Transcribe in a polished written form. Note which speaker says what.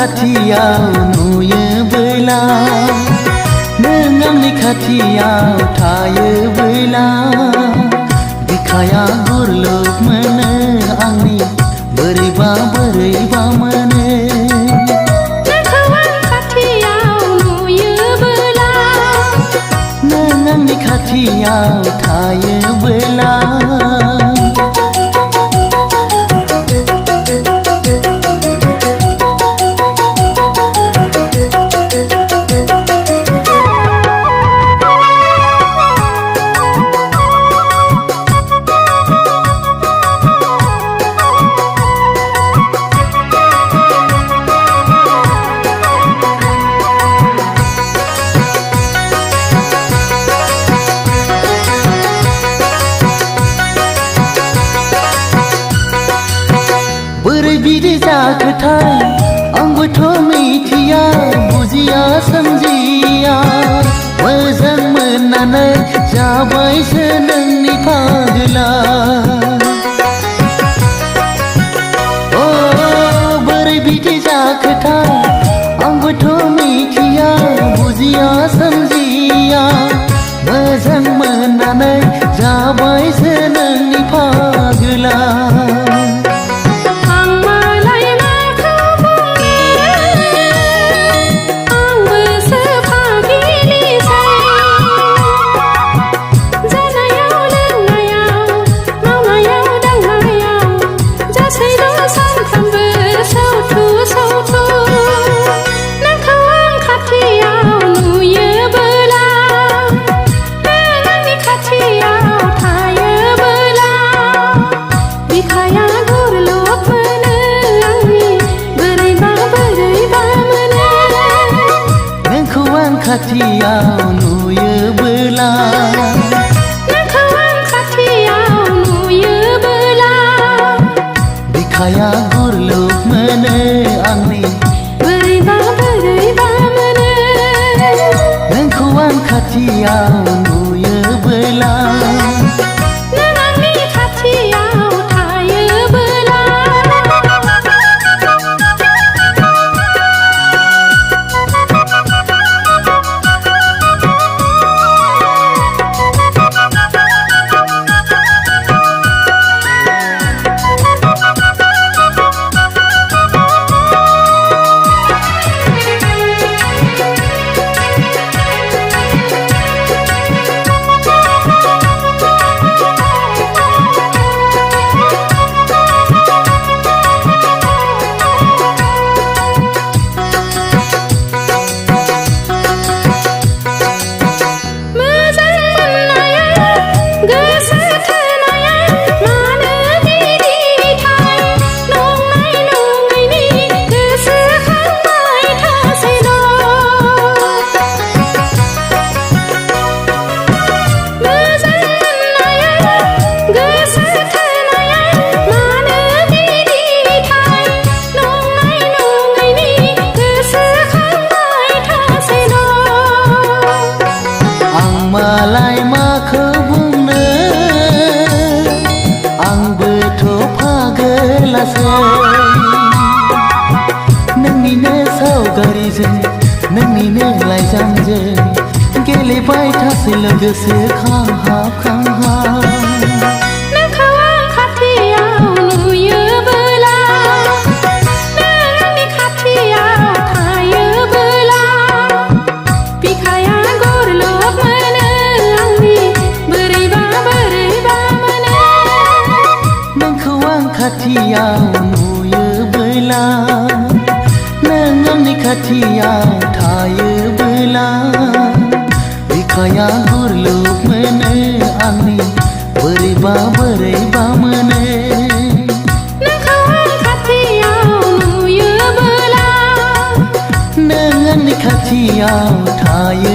Speaker 1: खाथियाव नुयोबोला नों आंनि खाथियाव थायोबोला बिखाया गुरलुब मोनो आंनि बोरैबा बोरैबा मोनो
Speaker 2: नोंखौ आं खाथियाव नुयोबोला
Speaker 1: नों आंनि खाथियाव थायोबोला बोरै बिदि जाखोथाय आंबोथ' मिथिया बुजिया सोमजिया मोजां मोननानै जाबायसो नोंनि फागला ओ बोरै बिदि जाखोथाय आंबोथ' मिथिया बुजिया सोमजिया मोजां मोननानै जाबायसो नोंनि फागला खाथियाव नुयोबोला
Speaker 2: नोंखौ आं खाथियाव नुयोबोला
Speaker 1: बिखाया गुरलुब मोनो आंनि
Speaker 2: बोरैबा बोरैबा मोनो
Speaker 1: नोंखौ आं खाथियाव नुयोबोला
Speaker 2: नों आंनि खाथियाव थायोबोला
Speaker 1: मालाय माखौ बुंनो आंबोथ' फागोलासै नोंनिनो सावगारिजों नोंनिनो लाइजामजों गेलेबाय थासै लोगोसे खांहाब खांहाब
Speaker 2: नोंखौ आं खाथियाव नुयोबोला नों आंनि खाथियाव थायोबोला बिखाया गुरलुब मोनो आंनि बोरैबा बोरैबा मोनो
Speaker 1: नोंखौ आं खाथियाव नुयोबोला नों आंनि खाथियाव थायोबोला बिखाया गुरलुब मोनो आंनि बोरैबा बोरैबा मोनो
Speaker 2: नोंखौ आं खाथियाव नुयोबोला
Speaker 1: नों आंनि खाथियाव थायो